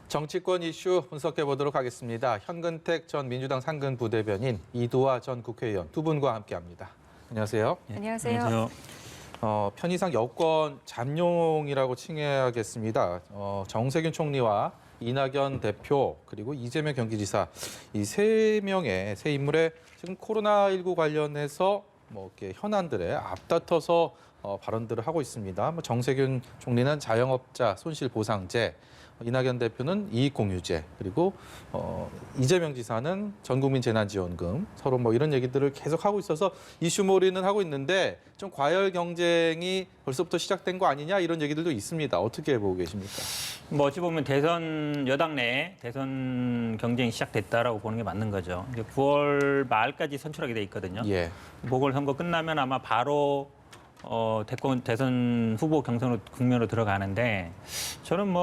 정치권 이슈 분석해 보도록 하겠습니다. 현근택 전 민주당 상근 부대변인, 이두화 전 국회의원 두 분과 함께합니다. 안녕하세요. 안녕하세요. 편의상 여권 잠룡이라고 칭해야겠습니다. 정세균 총리와 이낙연 대표 그리고 이재명 경기지사 이 세 명의 세 인물의 지금 코로나19 관련해서 이렇게 현안들에 앞다퉈서 발언들을 하고 있습니다. 정세균 총리는 자영업자 손실보상제, 이낙연 대표는 이익공유제, 그리고 이재명 지사는 전국민 재난지원금, 서로 이런 얘기들을 계속 하고 있어서 이슈몰이는 하고 있는데 좀 과열 경쟁이 벌써부터 시작된 거 아니냐 이런 얘기들도 있습니다. 어떻게 보고 계십니까? 어찌 보면 대선 여당 내 대선 경쟁이 시작됐다라고 보는 게 맞는 거죠. 이제 9월 말까지 선출하게 돼 있거든요. 예. 보궐선거 끝나면 아마 바로 대선 후보 경선으로 국면으로 들어가는데 저는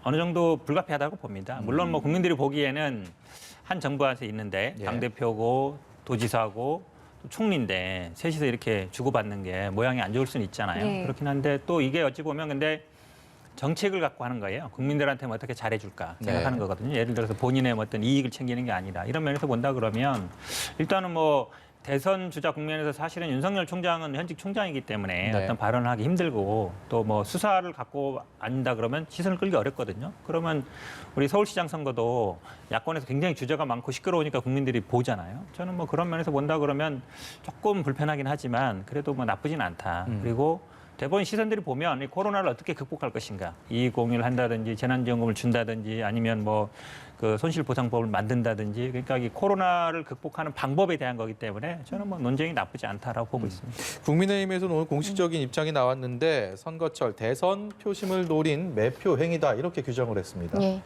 어느 정도 불가피하다고 봅니다. 물론 국민들이 보기에는 한 정부 안에 있는데 당대표고 도지사고 또 총리인데 셋이서 이렇게 주고받는 게 모양이 안 좋을 수는 있잖아요. 네. 그렇긴 한데 또 이게 어찌 보면 근데 정책을 갖고 하는 거예요. 국민들한테 어떻게 잘해줄까 생각하는 거거든요. 예를 들어서 본인의 어떤 이익을 챙기는 게 아니라 이런 면에서 본다 그러면 일단은 대선 주자 국면에서 사실은 윤석열 총장은 현직 총장이기 때문에 어떤 발언을 하기 힘들고 또 수사를 갖고 앉는다 그러면 시선을 끌기 어렵거든요. 그러면 우리 서울시장 선거도 야권에서 굉장히 주자가 많고 시끄러우니까 국민들이 보잖아요. 저는 그런 면에서 본다 그러면 조금 불편하긴 하지만 그래도 나쁘진 않다. 그리고 대부분 시선들이 보면 이 코로나를 어떻게 극복할 것인가, 이익 공유를 한다든지 재난지원금을 준다든지 아니면 그 손실보상법을 만든다든지 그러니까 이 코로나를 극복하는 방법에 대한 거기 때문에 저는 논쟁이 나쁘지 않다라고 보고 있습니다. 국민의힘에서는 오늘 공식적인 입장이 나왔는데 선거철 대선 표심을 노린 매표 행위다 이렇게 규정을 했습니다. 예.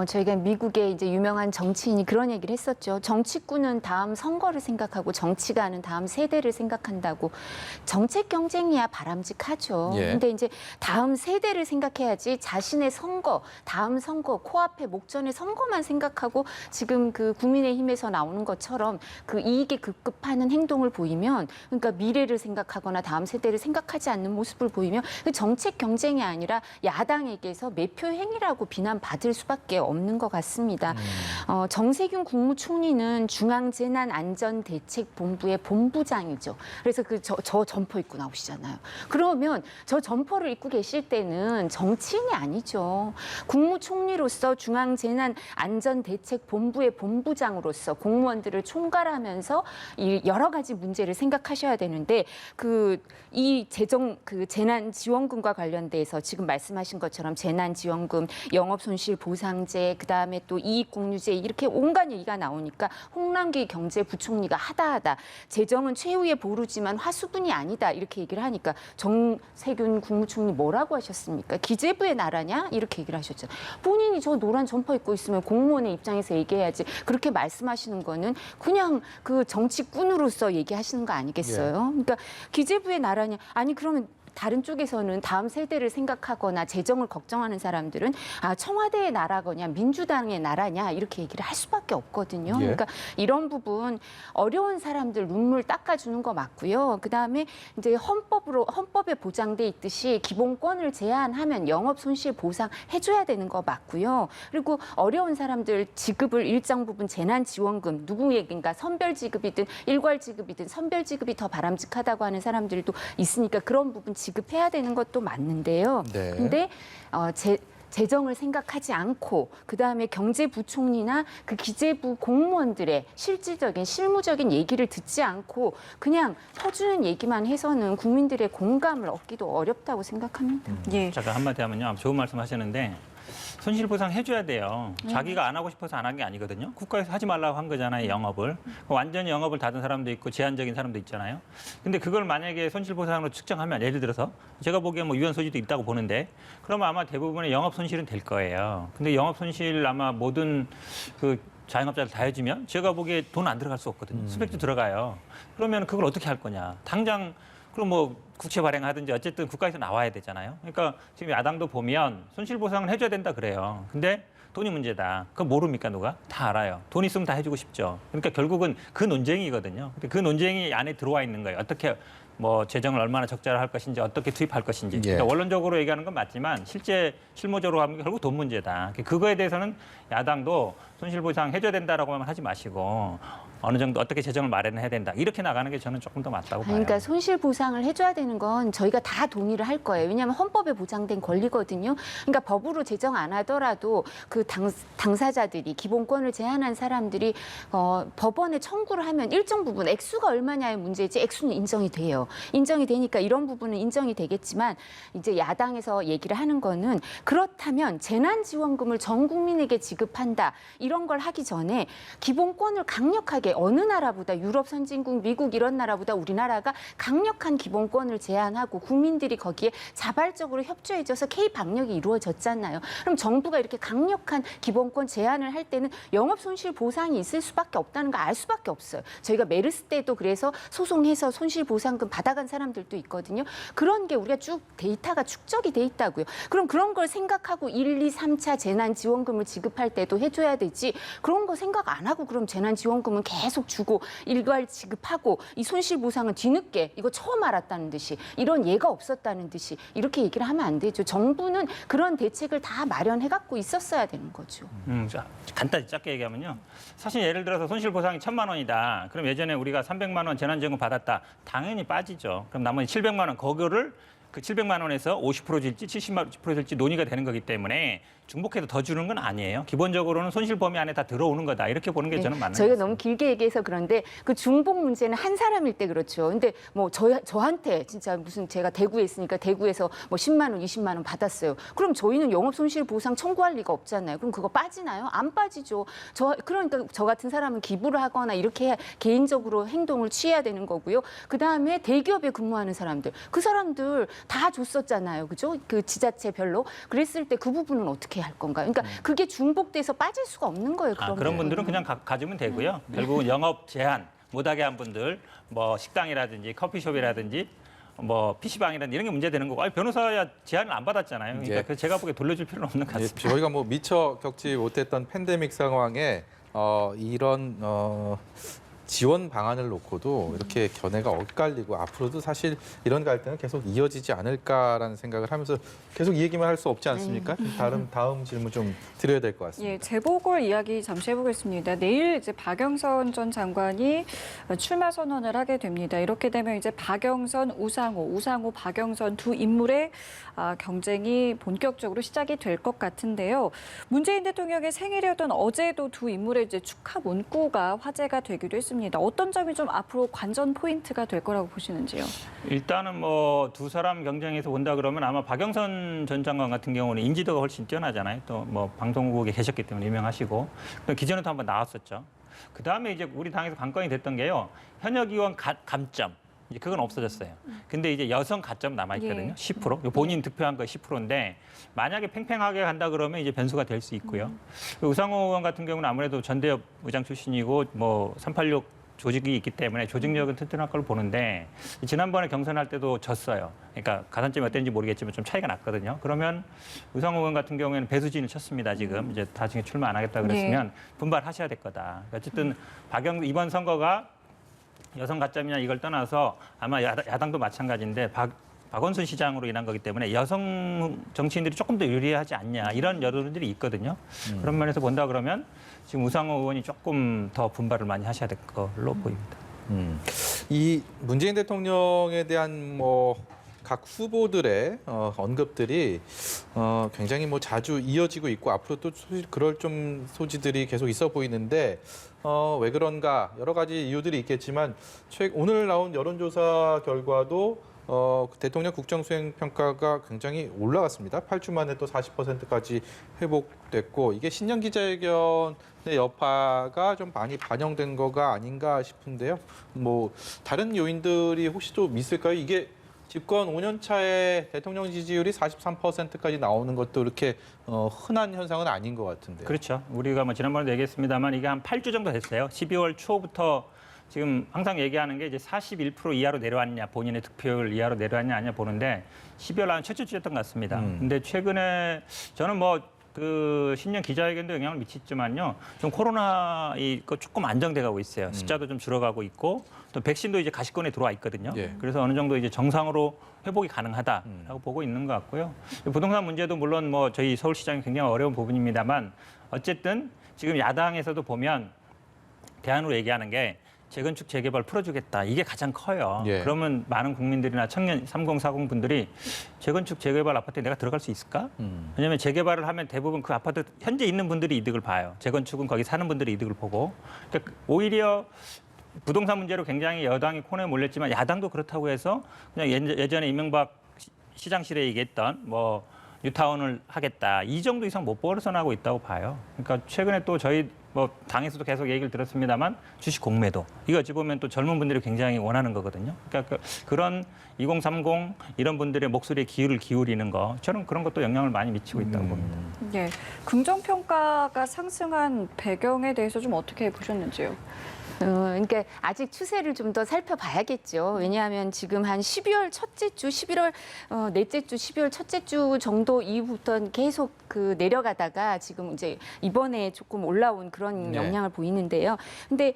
저희가 미국의 이제 유명한 정치인이 그런 얘기를 했었죠. 정치꾼은 다음 선거를 생각하고 정치가는 다음 세대를 생각한다고. 정책 경쟁이야 바람직하죠. 예. 근데 이제 다음 세대를 생각해야지 자신의 선거, 다음 선거, 코앞에 목전의 선거만 생각하고 지금 그 국민의힘에서 나오는 것처럼 그 이익에 급급하는 행동을 보이면 그러니까 미래를 생각하거나 다음 세대를 생각하지 않는 모습을 보이면 그 정책 경쟁이 아니라 야당에게서 매표 행위라고 비난받을 수밖에 없는 것 같습니다. 정세균 국무총리는 중앙재난안전대책본부의 본부장이죠. 그래서 저 점퍼 입고 나오시잖아요. 그러면 저 점퍼를 입고 계실 때는 정치인이 아니죠. 국무총리로서 중앙재난안전대책본부의 본부장으로서 공무원들을 총괄하면서 이 여러 가지 문제를 생각하셔야 되는데 이 재난지원금과 관련돼서 지금 말씀하신 것처럼 재난지원금, 영업손실보상제, 그다음에 또 이익공유제 이렇게 온갖 얘기가 나오니까 홍남기 경제부총리가 하다하다 재정은 최후의 보루지만 화수분이 아니다 이렇게 얘기를 하니까 정세균 국무총리 뭐라고 하셨습니까? 기재부의 나라냐? 이렇게 얘기를 하셨죠. 본인이 저 노란 점퍼 입고 있으면 공무원의 입장에서 얘기해야지 그렇게 말씀하시는 거는 그냥 그 정치꾼으로서 얘기하시는 거 아니겠어요? 그러니까 기재부의 나라냐? 아니 그러면 다른 쪽에서는 다음 세대를 생각하거나 재정을 걱정하는 사람들은 청와대의 나라거냐 민주당의 나라냐 이렇게 얘기를 할 수밖에 없거든요. 그러니까 이런 부분 어려운 사람들 눈물 닦아주는 거 맞고요. 그다음에 이제 헌법에 보장돼 있듯이 기본권을 제한하면 영업 손실 보상 해줘야 되는 거 맞고요. 그리고 어려운 사람들 지급을 일정 부분 재난지원금 누구에게인가 선별지급이든 일괄지급이든 선별지급이 더 바람직하다고 하는 사람들도 있으니까 그런 부분 지급해야 되는 것도 맞는데요. 근데 재정을 생각하지 않고 그다음에 경제부총리나 그 기재부 공무원들의 실질적인 실무적인 얘기를 듣지 않고 그냥 퍼주는 얘기만 해서는 국민들의 공감을 얻기도 어렵다고 생각합니다. 잠깐 한마디 하면요. 좋은 말씀 하셨는데 손실보상 해줘야 돼요. 자기가 안 하고 싶어서 안 한 게 아니거든요. 국가에서 하지 말라고 한 거잖아요, 영업을. 완전히 영업을 닫은 사람도 있고 제한적인 사람도 있잖아요. 근데 그걸 만약에 손실보상으로 측정하면 예를 들어서 제가 보기엔 유연 소지도 있다고 보는데 그러면 아마 대부분의 영업 손실은 될 거예요. 근데 영업 손실 아마 모든 자영업자들 다 해주면 제가 보기에 돈 안 들어갈 수 없거든요. 수백도 들어가요. 그러면 그걸 어떻게 할 거냐. 당장 그럼 국채 발행하든지 어쨌든 국가에서 나와야 되잖아요. 그러니까 지금 야당도 보면 손실보상을 해줘야 된다 그래요. 근데 돈이 문제다. 그거 모릅니까 누가? 다 알아요. 돈 있으면 다 해주고 싶죠. 그러니까 결국은 그 논쟁이거든요. 근데 그 논쟁이 안에 들어와 있는 거예요. 어떻게 뭐 재정을 얼마나 적자를 할 것인지 어떻게 투입할 것인지 예. 그러니까 원론적으로 얘기하는 건 맞지만 실제 실무적으로 하면 결국 돈 문제다. 그거에 대해서는 야당도 손실보상 해줘야 된다라고만 하지 마시고 어느 정도 어떻게 재정을 마련해야 된다. 이렇게 나가는 게 저는 조금 더 맞다고 봐요. 그러니까 손실 보상을 해줘야 되는 건 저희가 다 동의를 할 거예요. 왜냐하면 헌법에 보장된 권리거든요. 그러니까 법으로 제정 안 하더라도 그 당사자들이 기본권을 제한한 사람들이 법원에 청구를 하면 일정 부분 액수가 얼마냐의 문제지 액수는 인정이 돼요. 인정이 되니까 이런 부분은 인정이 되겠지만 이제 야당에서 얘기를 하는 거는 그렇다면 재난지원금을 전 국민에게 지급한다. 이런 걸 하기 전에 기본권을 강력하게 어느 나라보다 유럽 선진국, 미국 이런 나라보다 우리나라가 강력한 기본권을 제한하고 국민들이 거기에 자발적으로 협조해줘서 K-방역이 이루어졌잖아요. 그럼 정부가 이렇게 강력한 기본권 제한을 할 때는 영업손실 보상이 있을 수밖에 없다는 거 알 수밖에 없어요. 저희가 메르스 때도 그래서 소송해서 손실보상금 받아간 사람들도 있거든요. 그런 게 우리가 쭉 데이터가 축적이 돼 있다고요. 그럼 그런 걸 생각하고 1, 2, 3차 재난지원금을 지급할 때도 해줘야 되지. 그런 거 생각 안 하고 그럼 재난지원금은 계속 주고 일괄 지급하고 이 손실보상은 뒤늦게 이거 처음 알았다는 듯이 이런 예가 없었다는 듯이 이렇게 얘기를 하면 안 되죠. 정부는 그런 대책을 다 마련해갖고 있었어야 되는 거죠. 자, 간단히 짧게 얘기하면요. 사실 예를 들어서 손실보상이 1,000만 원이다. 그럼 예전에 우리가 300만 원 재난지원금 받았다. 당연히 빠지죠. 그럼 나머지 700만 원 그거를 그 700만 원에서 50% 줄지 70% 줄지 논의가 되는 거기 때문에 중복해서 더 주는 건 아니에요. 기본적으로는 손실 범위 안에 다 들어오는 거다. 이렇게 보는 게 저는 맞는 저희가 것 같습니다. 너무 길게 얘기해서 그런데 그 중복 문제는 한 사람일 때 그렇죠. 근데 뭐 저한테 진짜 무슨 제가 대구에 있으니까 대구에서 뭐 10만 원, 20만 원 받았어요. 그럼 저희는 영업 손실 보상 청구할 리가 없잖아요. 그럼 그거 빠지나요? 안 빠지죠. 그러니까 저 같은 사람은 기부를 하거나 이렇게 해야 개인적으로 행동을 취해야 되는 거고요. 그다음에 대기업에 근무하는 사람들. 그 사람들 다 줬었잖아요. 그죠? 그 지자체별로. 그랬을 때 그 부분은 어떻게 할 건가요? 그러니까 그게 중복돼서 빠질 수가 없는 거예요. 그런 분들은 그냥 가지면 되고요. 결국은 영업 제한 못하게 한 분들, 뭐 식당이라든지 커피숍이라든지 뭐 PC방이라든지 이런 게 문제되는 거고 변호사야 제한을 안 받았잖아요. 그러니까 예. 그래서 제가 보기에 돌려줄 필요는 없는 것 같습니다. 저희가 뭐 미처 겪지 못했던 팬데믹 상황에 이런 지원 방안을 놓고도 이렇게 견해가 엇갈리고 앞으로도 사실 이런 갈등은 계속 이어지지 않을까라는 생각을 하면서 계속 이 얘기만 할 수 없지 않습니까? 다음 질문 좀 드려야 될 것 같습니다. 예, 재보궐 이야기 잠시 해보겠습니다. 내일 이제 박영선 전 장관이 출마 선언을 하게 됩니다. 이렇게 되면 이제 박영선, 우상호, 박영선 두 인물의 경쟁이 본격적으로 시작이 될 것 같은데요. 문재인 대통령의 생일이었던 어제도 두 인물의 이제 축하 문구가 화제가 되기도 했습니다. 어떤 점이 좀 앞으로 관전 포인트가 될 거라고 보시는지요? 일단은 뭐 두 사람 경쟁에서 본다 그러면 아마 박영선 전 장관 같은 경우는 인지도가 훨씬 뛰어나잖아요. 또 뭐 방송국에 계셨기 때문에 유명하시고 기존에도 한번 나왔었죠. 그 다음에 이제 우리 당에서 관건이 됐던 게요. 현역 의원 감점. 이제 그건 없어졌어요. 근데 이제 여성 가점 남아 있거든요. 예. 10%. 본인 득표한 거 10%인데 만약에 팽팽하게 간다 그러면 이제 변수가 될 수 있고요. 우상호 의원 같은 경우는 아무래도 전대협 의장 출신이고 뭐 386 조직이 있기 때문에 조직력은 튼튼할 걸로 보는데 지난번에 경선할 때도 졌어요. 그러니까 가산점이 어땠는지 모르겠지만 좀 차이가 났거든요. 그러면 우상호 의원 같은 경우에는 배수진을 쳤습니다. 지금 이제 나중에 출마 안 하겠다 그랬으면 분발하셔야 될 거다. 어쨌든 이번 선거가 여성 가점이냐 이걸 떠나서 아마 야당도 마찬가지인데 박원순 시장으로 인한 거기 때문에 여성 정치인들이 조금 더 유리하지 않냐 이런 여론들이 있거든요. 그런 면에서 본다 그러면 지금 우상호 의원이 조금 더 분발을 많이 하셔야 될 걸로 보입니다. 이 문재인 대통령에 대한 각 후보들의 언급들이 굉장히 자주 이어지고 있고 앞으로 또 그럴 좀 소지들이 계속 있어 보이는데 왜 그런가 여러 가지 이유들이 있겠지만 오늘 나온 여론조사 결과도 대통령 국정수행 평가가 굉장히 올라갔습니다. 8주 만에 또 40%까지 회복됐고 이게 신년 기자회견의 여파가 좀 많이 반영된 거가 아닌가 싶은데요. 다른 요인들이 혹시 좀 있을까요? 이게 집권 5년 차에 대통령 지지율이 43%까지 나오는 것도 이렇게 흔한 현상은 아닌 것 같은데요. 그렇죠. 우리가 지난번에도 얘기했습니다만 이게 한 8주 정도 됐어요. 12월 초부터 지금 항상 얘기하는 게 이제 41% 이하로 내려왔냐, 본인의 득표율 이하로 내려왔냐 아니냐 보는데 12월 한 최초 주였던 것 같습니다. 근데 최근에 저는 그 신년 기자회견도 영향을 미치지만요. 좀 코로나 이거 조금 안정돼가고 있어요. 숫자도 좀 줄어가고 있고 또 백신도 이제 가시권에 들어와 있거든요. 예. 그래서 어느 정도 이제 정상으로 회복이 가능하다라고 보고 있는 것 같고요. 부동산 문제도 물론 뭐 저희 서울시장이 굉장히 어려운 부분입니다만 어쨌든 지금 야당에서도 보면 대안으로 얘기하는 게 재건축 재개발 풀어주겠다. 이게 가장 커요. 예. 그러면 많은 국민들이나 청년 3040 분들이 재건축 재개발 아파트에 내가 들어갈 수 있을까? 왜냐하면 재개발을 하면 대부분 그 아파트 현재 있는 분들이 이득을 봐요. 재건축은 거기 사는 분들이 이득을 보고. 그러니까 오히려 부동산 문제로 굉장히 여당이 코너에 몰렸지만 야당도 그렇다고 해서 그냥 예전에 이명박 시장실에 얘기했던 뭐 뉴타운을 하겠다. 이 정도 이상 못 벗어나고 있다고 봐요. 그러니까 최근에 또 저희 뭐 당에서도 계속 얘기를 들었습니다만 주식 공매도 이거 어찌 보면 또 젊은 분들이 굉장히 원하는 거거든요. 그러니까 그런 2030 이런 분들의 목소리에 귀를 기울이는 거 저는 그런 것도 영향을 많이 미치고 있다고 봅니다. 예, 긍정평가가 상승한 배경에 대해서 좀 어떻게 보셨는지요? 그러니까 아직 추세를 좀 더 살펴봐야겠죠. 왜냐하면 지금 한 12월 첫째 주, 11월 넷째 주, 12월 첫째 주 정도 이후부터는 계속 그 내려가다가 지금 이제 이번에 조금 올라온 그런 네. 영향을 보이는데요. 근데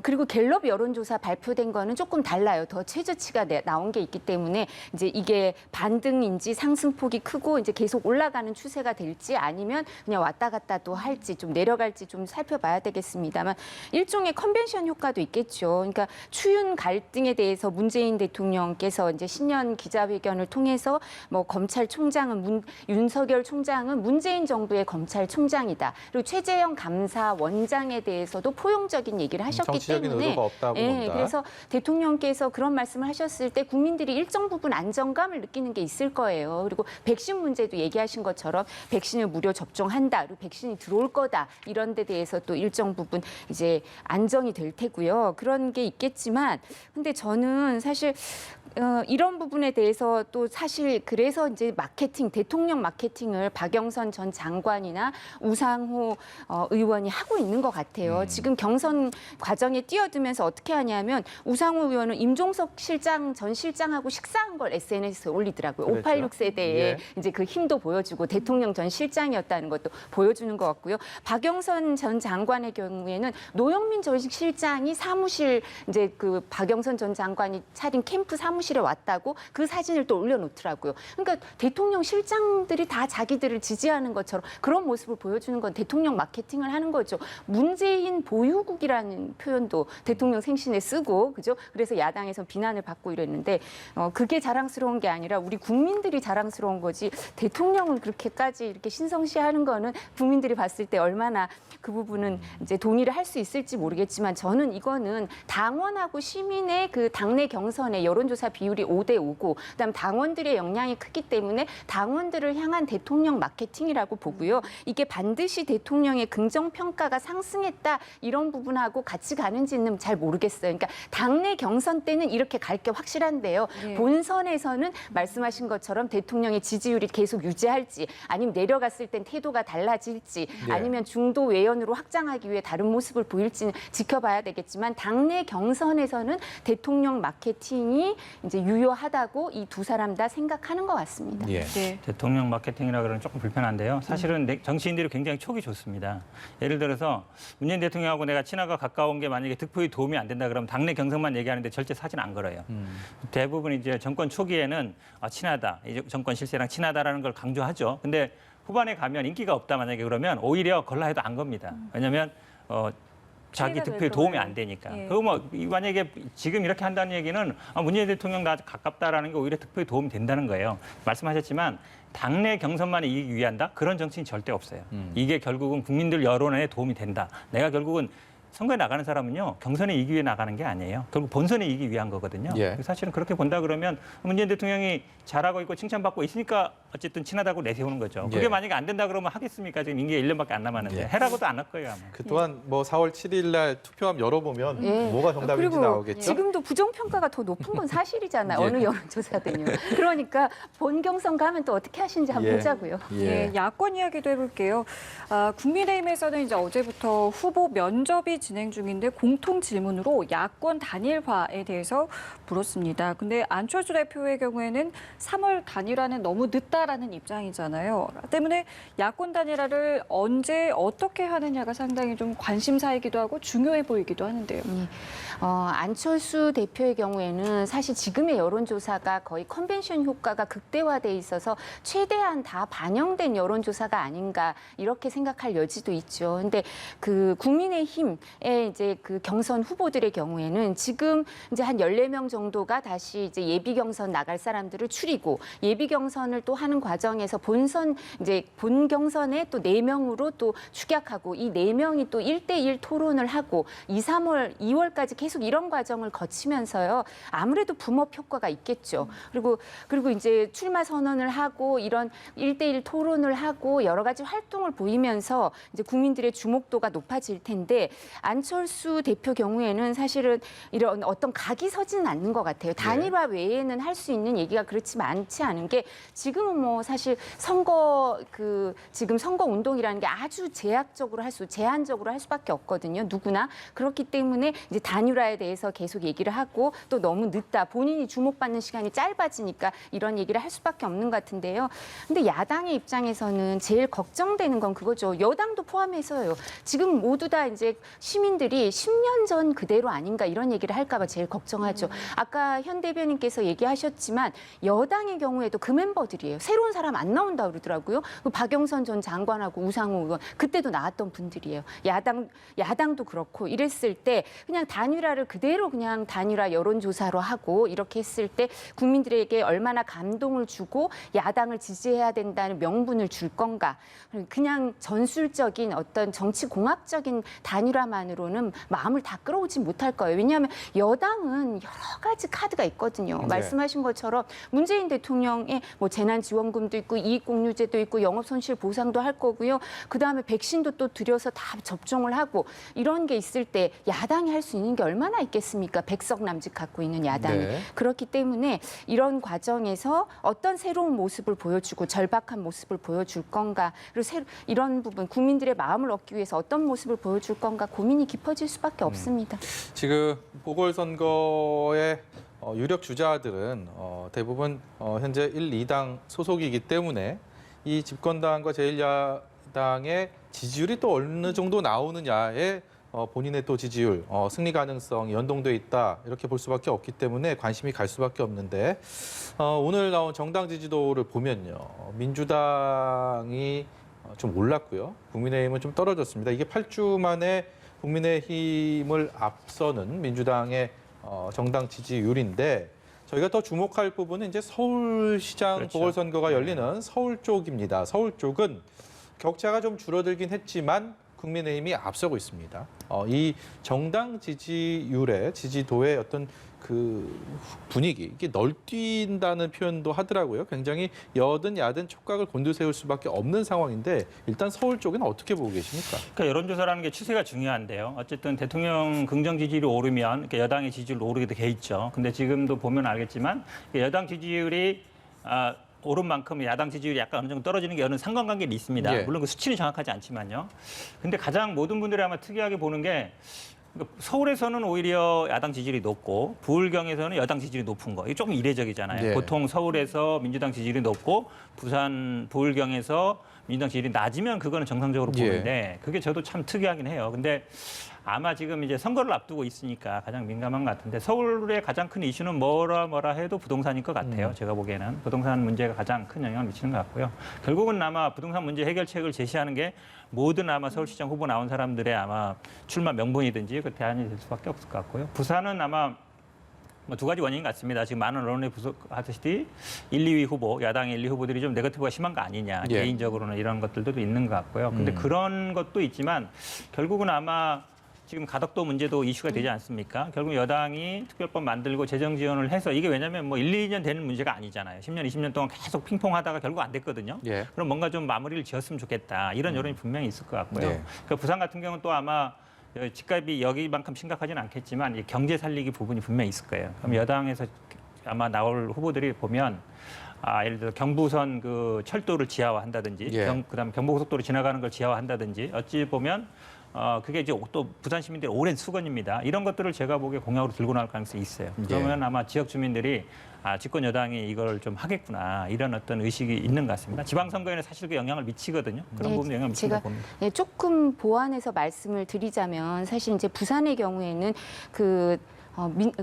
그리고 갤럽 여론조사 발표된 거는 조금 달라요. 더 최저치가 나온 게 있기 때문에 이제 이게 반등인지 상승폭이 크고 이제 계속 올라가는 추세가 될지 아니면 그냥 왔다 갔다 또 할지 좀 내려갈지 좀 살펴봐야 되겠습니다만 일종의 컨벤션 효과도 있겠죠. 그러니까 추윤 갈등에 대해서 문재인 대통령께서 이제 신년 기자회견을 통해서 뭐 검찰총장은 윤석열 총장은 문재인 정부의 검찰총장이다. 그리고 최재형 감사원장에 대해서도 포용적인 얘기를 하셨기 정치적인 때문에 의도가 없다고 본다. 그래서 대통령께서 그런 말씀을 하셨을 때 국민들이 일정 부분 안정감을 느끼는 게 있을 거예요. 그리고 백신 문제도 얘기하신 것처럼 백신을 무료 접종한다. 그리고 백신이 들어올 거다. 이런 데 대해서 또 일정 부분 이제 안정이 될 테고요. 그런 게 있겠지만 근데 저는 사실 이런 부분에 대해서 또 사실 그래서 이제 마케팅, 대통령 마케팅을 박영선 전 장관이나 우상호 의원이 하고 있는 것 같아요. 지금 경선 과정에 뛰어들면서 어떻게 하냐면 우상호 의원은 임종석 실장 전 실장하고 식사한 걸 SNS에 올리더라고요. 그렇죠. 586 세대의 예. 이제 그 힘도 보여주고 대통령 전 실장이었다는 것도 보여주는 것 같고요. 박영선 전 장관의 경우에는 노영민 전 실장이 사무실 이제 그 박영선 전 장관이 차린 캠프 사무실에 왔다고 그 사진을 또 올려놓더라고요. 그러니까 대통령 실장들이 다 자기들을 지지하는 것처럼 그런 모습을 보여주는 건 대통령 마케팅을 하는 거죠. 문재인 보유국이라는 표현도 대통령 생신에 쓰고 그죠? 그래서 야당에서 비난을 받고 이랬는데 그게 자랑스러운 게 아니라 우리 국민들이 자랑스러운 거지 대통령을 그렇게까지 이렇게 신성시하는 거는 국민들이 봤을 때 얼마나 그 부분은 이제 동의를 할 수 있을지 모르겠지만 저는 이거는 당원하고 시민의 그 당내 경선의 여론조사 비율이 5대5고 그다음 당원들의 영향이 크기 때문에 당원들을 향한 대통령 마케팅이라고 보고요. 이게 반드시 대통령의 긍정평가가 상승했다 이런 부분하고 같이 가는지는 잘 모르겠어요. 그러니까 당내 경선 때는 이렇게 갈 게 확실한데요. 예. 본선에서는 말씀하신 것처럼 대통령의 지지율이 계속 유지할지 아니면 내려갔을 땐 태도가 달라질지 네. 아니면 중도 외연으로 확장하기 위해 다른 모습을 보일지는 지켜봐야 되겠지만 당내 경선에서는 대통령 마케팅이 이제 유효하다고 이 두 사람 다 생각하는 것 같습니다. 예. 네. 대통령 마케팅이라 그러면 조금 불편한데요. 사실은 정치인들이 굉장히 촉이 좋습니다. 예를 들어서 문재인 대통령하고 내가 친하가 가까운 게 만약에 득표에 도움이 안 된다 그러면 당내 경선만 얘기하는데 절대 사진 안 걸어요. 대부분 이제 정권 초기에는 친하다, 이제 정권 실세랑 친하다라는 걸 강조하죠. 근데 후반에 가면 인기가 없다 만약에 그러면 오히려 걸라 해도 안 겁니다. 왜냐하면 자기 차이가 득표에 될 도움이 거예요. 안 되니까. 예. 그리고 뭐 만약에 지금 이렇게 한다는 얘기는 문재인 대통령 나 가깝다라는 게 오히려 득표에 도움이 된다는 거예요. 말씀하셨지만 당내 경선만 이기기 위한다? 그런 정치인 절대 없어요. 이게 결국은 국민들 여론에 도움이 된다. 내가 결국은 선거에 나가는 사람은요 경선에 이기기 위해 나가는 게 아니에요. 결국 본선에 이기기 위한 거거든요. 예. 사실은 그렇게 본다 그러면 문재인 대통령이 잘하고 있고 칭찬받고 있으니까 어쨌든 친하다고 내세우는 거죠. 그게 예. 만약에 안 된다 그러면 하겠습니까? 지금 임기가 1년밖에 안 남았는데 예. 해라고도 안 할 거예요 아마. 그 또한 뭐 4월 7일 날 투표함 열어보면 예. 뭐가 정답인지 그리고 나오겠죠. 지금도 부정평가가 더 높은 건 사실이잖아요. 예. 어느 여론조사든요. 그러니까 본경선 가면 또 어떻게 하시는지 한번 예. 보자고요. 예, 야권 이야기도 해볼게요. 국민의힘에서는 이제 어제부터 후보 면접이 진행 중인데 공통 질문으로 야권 단일화에 대해서 물었습니다. 근데 안철수 대표의 경우에는 3월 단일화는 너무 늦다. 없다라는 입장이잖아요. 때문에 야권 단일화를 언제 어떻게 하느냐가 상당히 좀 관심사이기도 하고 중요해 보이기도 하는데요. 안철수 대표의 경우에는 사실 지금의 여론조사가 거의 컨벤션 효과가 극대화돼 있어서 최대한 다 반영된 여론조사가 아닌가 이렇게 생각할 여지도 있죠. 근데 그 국민의힘의 이제 그 경선 후보들의 경우에는 지금 이제 한 14명 정도가 다시 이제 예비 경선 나갈 사람들을 추리고 예비 경선을 또 하는 과정에서 본 경선에 또 4명으로 또 축약하고 이 4명이 또 1대1 토론을 하고 2월까지 계속 이런 과정을 거치면서요. 아무래도 붐업 효과가 있겠죠. 그리고 이제 출마 선언을 하고 이런 1대1 토론을 하고 여러 가지 활동을 보이면서 이제 국민들의 주목도가 높아질 텐데 안철수 대표 경우에는 사실은 이런 어떤 각이 서지는 않는 것 같아요. 단일화 외에는 할 수 있는 얘기가 그렇지 많지 않은 게 지금은 뭐 사실 지금 선거 운동이라는 게 아주 제한적으로 할 수밖에 없거든요. 누구나. 그렇기 때문에 이제 단일화에 대해서 계속 얘기를 하고 또 너무 늦다. 본인이 주목받는 시간이 짧아지니까 이런 얘기를 할 수밖에 없는 것 같은데요. 근데 야당의 입장에서는 제일 걱정되는 건 그거죠. 여당도 포함해서요. 지금 모두 다 이제 시민들이 10년 전 그대로 아닌가 이런 얘기를 할까 봐 제일 걱정하죠. 아까 현 대변인께서 얘기하셨지만 여당의 경우에도 그 멤버들이에요. 새로운 사람 안 나온다 그러더라고요. 그 박영선 전 장관하고 우상호 의원 그때도 나왔던 분들이에요. 야당도 그렇고 이랬을 때 그냥 단일화를 그대로 그냥 단일화 여론조사로 하고 이렇게 했을 때 국민들에게 얼마나 감동을 주고 야당을 지지해야 된다는 명분을 줄 건가. 그냥 전술적인 어떤 정치공학적인 단일화만으로는 마음을 다 끌어오지 못할 거예요. 왜냐하면 여당은 여러 가지 카드가 있거든요. 네. 말씀하신 것처럼 문재인 대통령의 뭐 재난지원금도 있고 이익공유제도 있고 영업손실 보상도 할 거고요. 그다음에 백신도 또 들여서 다 접종을 하고 이런 게 있을 때 야당이 할 수 있는 게 얼마나 있겠습니까? 100석 남짓 갖고 있는 야당이. 네. 그렇기 때문에 이런 과정에서 어떤 새로운 모습을 보여주고 절박한 모습을 보여줄 건가. 그리고 이런 부분 국민들의 마음을 얻기 위해서 어떤 모습을 보여줄 건가 고민이 깊어질 수밖에 없습니다. 지금 보궐선거의 유력 주자들은 대부분 현재 1, 2당 소속이기 때문에 이 집권당과 제1야당의 지지율이 또 어느 정도 나오느냐에 본인의 또 지지율, 승리 가능성이 연동돼 있다 이렇게 볼 수밖에 없기 때문에 관심이 갈 수밖에 없는데 오늘 나온 정당 지지도를 보면요. 민주당이 좀 올랐고요. 국민의힘은 좀 떨어졌습니다. 이게 8주 만에 국민의힘을 앞서는 민주당의 정당 지지율인데 저희가 더 주목할 부분은 이제 서울시장 그렇죠. 보궐선거가 열리는 서울 쪽입니다. 서울 쪽은 격차가 좀 줄어들긴 했지만 국민의힘이 앞서고 있습니다. 이 정당 지지율의 지지도의 어떤 그 분위기, 이게 널뛴다는 표현도 하더라고요. 굉장히 여든 야든 촉각을 곤두세울 수밖에 없는 상황인데 일단 서울 쪽은 어떻게 보고 계십니까? 그러니까 여론조사라는 게 추세가 중요한데요. 어쨌든 대통령 긍정 지지율이 오르면 그러니까 여당의 지지율도 오르게 돼 있죠. 근데 지금도 보면 알겠지만 여당 지지율이 오른 만큼 야당 지지율이 약간 어느 정도 떨어지는 게 어느 상관관계는 있습니다. 예. 물론 그 수치는 정확하지 않지만요. 근데 가장 모든 분들이 아마 특이하게 보는 게 서울에서는 오히려 야당 지지율이 높고 부울경에서는 여당 지지율이 높은 거. 이게 조금 이례적이잖아요. 예. 보통 서울에서 민주당 지지율이 높고 부산 부울경에서 민주당 지지율이 낮으면 그거는 정상적으로 보는데 그게 저도 참 특이하긴 해요. 근데 아마 지금 이제 선거를 앞두고 있으니까 가장 민감한 것 같은데 서울의 가장 큰 이슈는 뭐라 해도 부동산일 것 같아요. 제가 보기에는 부동산 문제가 가장 큰 영향을 미치는 것 같고요. 결국은 아마 부동산 문제 해결책을 제시하는 게 모든 아마 서울시장 후보 나온 사람들의 아마 출마 명분이든지 그 대안이 될 수밖에 없을 것 같고요. 부산은 아마 뭐 두 가지 원인 같습니다. 지금 많은 언론에 하듯이 1, 2위 후보, 야당의 1, 2위 후보들이 좀 네거티브가 심한 거 아니냐. 예. 개인적으로는 이런 것들도 있는 것 같고요. 근데 그런 것도 있지만 결국은 아마 지금 가덕도 문제도 이슈가 되지 않습니까? 결국 여당이 특별법 만들고 재정 지원을 해서 이게 왜냐하면 뭐 1, 2년 되는 문제가 아니잖아요. 10년, 20년 동안 계속 핑퐁하다가 결국 안 됐거든요. 예. 그럼 뭔가 좀 마무리를 지었으면 좋겠다. 이런 여론이 분명히 있을 것 같고요. 네. 그 부산 같은 경우는 또 아마 집값이 여기만큼 심각하지는 않겠지만 이 경제 살리기 부분이 분명히 있을 거예요. 그럼 여당에서 아마 나올 후보들이 보면 예를 들어 경부선 그 철도를 지하화한다든지 예. 그다음 경부고속도로 지나가는 걸 지하화한다든지 어찌 보면 그게 이제 또 부산 시민들의 오랜 수건입니다. 이런 것들을 제가 보기에 공약으로 들고 나올 가능성이 있어요. 그러면 아마 지역 주민들이 집권 여당이 이걸 좀 하겠구나 이런 어떤 의식이 있는 것 같습니다. 지방선거에는 사실 그 영향을 미치거든요. 그런 부분에 영향을 미친다고 봅니다. 조금 보완해서 말씀을 드리자면 사실 이제 부산의 경우에는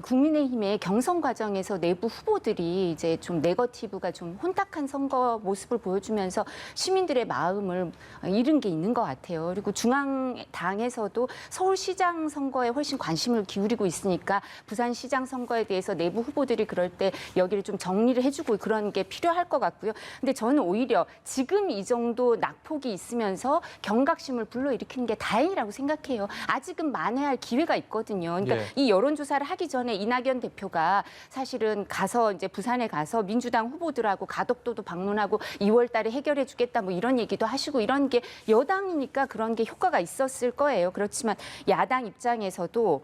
국민의힘의 경선 과정에서 내부 후보들이 이제 좀 네거티브가 좀 혼탁한 선거 모습을 보여주면서 시민들의 마음을 잃은 게 있는 것 같아요. 그리고 중앙당에서도 서울시장 선거에 훨씬 관심을 기울이고 있으니까 부산시장 선거에 대해서 내부 후보들이 그럴 때 여기를 좀 정리를 해주고 그런 게 필요할 것 같고요. 근데 저는 오히려 지금 이 정도 낙폭이 있으면서 경각심을 불러일으키는 게 다행이라고 생각해요. 아직은 만회할 기회가 있거든요. 그러니까 이 여론조사를 하기 전에 이낙연 대표가 사실은 가서 이제 부산에 가서 민주당 후보들하고 가덕도도 방문하고 2월 달에 해결해 주겠다 뭐 이런 얘기도 하시고 이런 게 여당이니까 그런 게 효과가 있었을 거예요. 그렇지만 야당 입장에서도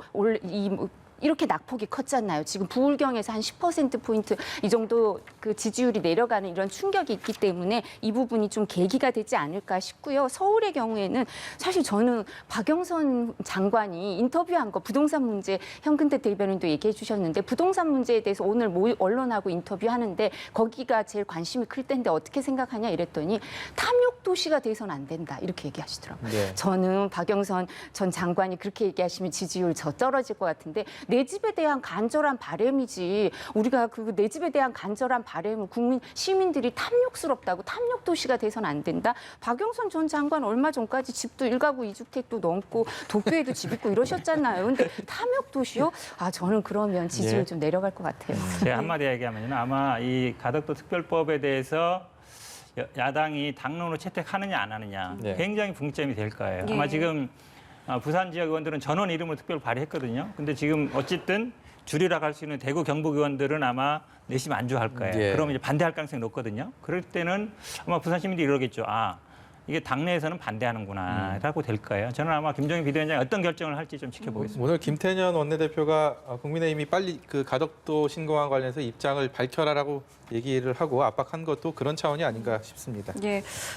이렇게 낙폭이 컸잖아요. 지금 부울경에서 한 10%포인트 이 정도 그 지지율이 내려가는 이런 충격이 있기 때문에 이 부분이 좀 계기가 되지 않을까 싶고요. 서울의 경우에는 사실 저는 박영선 장관이 인터뷰한 거 부동산 문제 현근택 대변인도 얘기해 주셨는데 부동산 문제에 대해서 오늘 언론하고 인터뷰하는데 거기가 제일 관심이 클 텐데 어떻게 생각하냐 이랬더니 탐욕 도시가 돼서는 안 된다 이렇게 얘기하시더라고요. 저는 박영선 전 장관이 그렇게 얘기하시면 지지율 저 떨어질 것 같은데 내 집에 대한 간절한 바람이지 우리가 그 내 집에 대한 간절한 바람을 시민들이 탐욕스럽다고 탐욕 도시가 돼서는 안 된다. 박영선 전 장관 얼마 전까지 집도 1가구 2주택도 넘고 도쿄에도 집 있고 이러셨잖아요. 근데 탐욕 도시요? 저는 그러면 지지율 좀 내려갈 것 같아요. 제가 한마디 얘기하면요. 아마 이 가덕도 특별법에 대해서 야당이 당론으로 채택하느냐 안 하느냐 굉장히 붕점이 될 거예요. 아마 지금 부산 지역 의원들은 전원 이름을 특별 발의했거든요. 근데 지금 어쨌든 줄이라고 할 수 있는 대구 경북 의원들은 아마 내심 안주할 거예요. 그러면 이제 반대할 가능성이 높거든요. 그럴 때는 아마 부산 시민들이 이러겠죠. 이게 당내에서는 반대하는구나 라고 될 거예요. 저는 아마 김종인 비대위원장이 어떤 결정을 할지 좀 지켜보겠습니다. 오늘 김태년 원내대표가 국민의힘이 빨리 그 가덕도 신공항 관련해서 입장을 밝혀라라고 얘기를 하고 압박한 것도 그런 차원이 아닌가 싶습니다.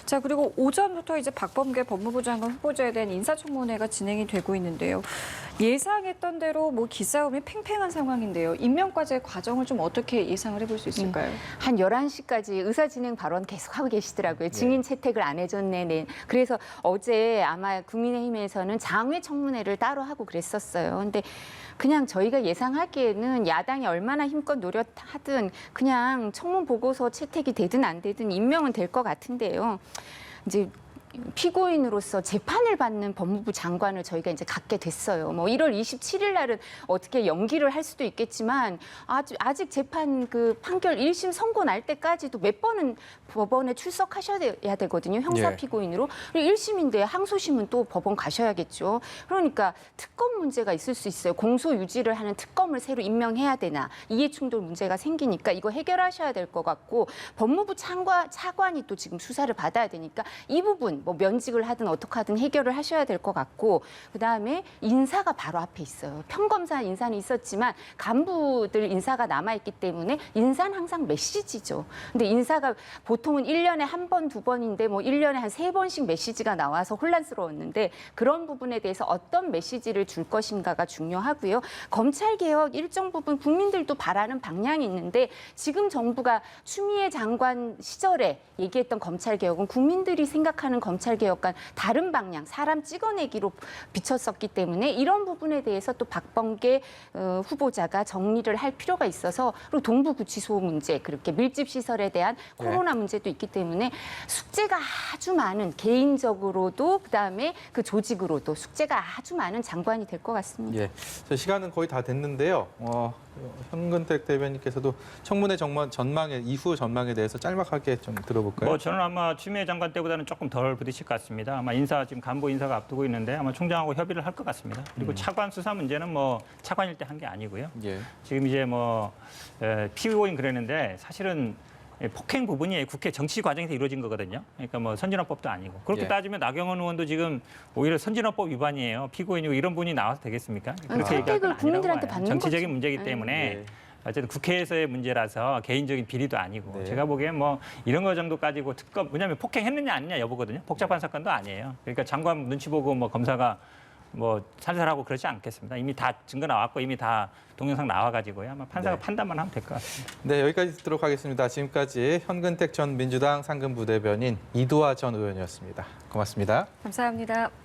자, 그리고 오전부터 이제 박범계 법무부 장관 후보자에 대한 인사청문회가 진행이 되고 있는데요. 예상했던 대로 뭐 기싸움이 팽팽한 상황인데요. 임명과제 과정을 좀 어떻게 예상을 해볼 수 있을까요? 한 11시까지 의사진행 발언 계속 하고 계시더라고요. 증인 채택을 안 해줬네. 그래서 어제 아마 국민의힘에서는 장외 청문회를 따로 하고 그랬었어요. 근데 그냥 저희가 예상하기에는 야당이 얼마나 힘껏 노력하든 그냥 청문 보고서 채택이 되든 안 되든 임명은 될 것 같은데요. 이제 피고인으로서 재판을 받는 법무부 장관을 저희가 이제 갖게 됐어요. 뭐 1월 27일 날은 어떻게 연기를 할 수도 있겠지만 아직 재판 그 판결 1심 선고 날 때까지도 몇 번은 법원에 출석하셔야 되거든요. 형사 피고인으로. 그리고 1심인데 항소심은 또 법원 가셔야겠죠. 그러니까 특검 문제가 있을 수 있어요. 공소 유지를 하는 특검을 새로 임명해야 되나. 이해충돌 문제가 생기니까 이거 해결하셔야 될 것 같고 법무부 차관이 또 지금 수사를 받아야 되니까 이 부분 뭐 면직을 하든 어떻게 하든 해결을 하셔야 될 것 같고 그다음에 인사가 바로 앞에 있어요. 평검사 인사는 있었지만 간부들 인사가 남아있기 때문에 인사는 항상 메시지죠. 근데 인사가 보통은 1년에 한 번, 두 번인데 뭐 1년에 한 3번씩 메시지가 나와서 혼란스러웠는데 그런 부분에 대해서 어떤 메시지를 줄 것인가가 중요하고요. 검찰개혁 일정 부분 국민들도 바라는 방향이 있는데 지금 정부가 추미애 장관 시절에 얘기했던 검찰개혁은 국민들이 생각하는 검찰개혁과 다른 방향, 사람 찍어내기로 비쳤었기 때문에 이런 부분에 대해서 또 박범계 후보자가 정리를 할 필요가 있어서 그리고 동부구치소 문제, 그렇게 밀집시설에 대한 코로나 문제도 있기 때문에 숙제가 아주 많은 개인적으로도 그다음에 그 조직으로도 숙제가 아주 많은 장관이 될 것 같습니다. 시간은 거의 다 됐는데요. 현근택 대변인께서도 청문회 전망에 이후 전망에 대해서 짤막하게 좀 들어볼까요? 저는 아마 추미애 장관 때보다는 조금 덜 부딪힐 것 같습니다. 아마 지금 간부 인사가 앞두고 있는데 아마 총장하고 협의를 할 것 같습니다. 그리고 차관 수사 문제는 뭐 차관일 때 한 게 아니고요. 지금 이제 피고인 그랬는데 사실은 폭행 부분이 국회 정치 과정에서 이루어진 거거든요. 그러니까 뭐 선진화법도 아니고. 그렇게 따지면 나경원 의원도 지금 오히려 선진화법 위반이에요. 피고인이고 이런 분이 나와서 되겠습니까? 그렇게 얘기할 건 아니라고 봐요. 정치적인 문제이기 때문에 어쨌든 국회에서의 문제라서 개인적인 비리도 아니고 네. 제가 보기엔 뭐 이런 거 정도 가지고 특검 왜냐하면 폭행했느냐 아니냐 여부거든요. 복잡한 사건도 아니에요. 그러니까 장관 눈치 보고 뭐 검사가 뭐 살살하고 그러지 않겠습니다. 이미 다 증거 나왔고 이미 다 동영상 나와가지고요. 아마 판사가 네. 판단만 하면 될 것 같습니다. 네, 여기까지 듣도록 하겠습니다. 지금까지 현근택 전 민주당 상근부대변인 이두화 전 의원이었습니다. 고맙습니다. 감사합니다.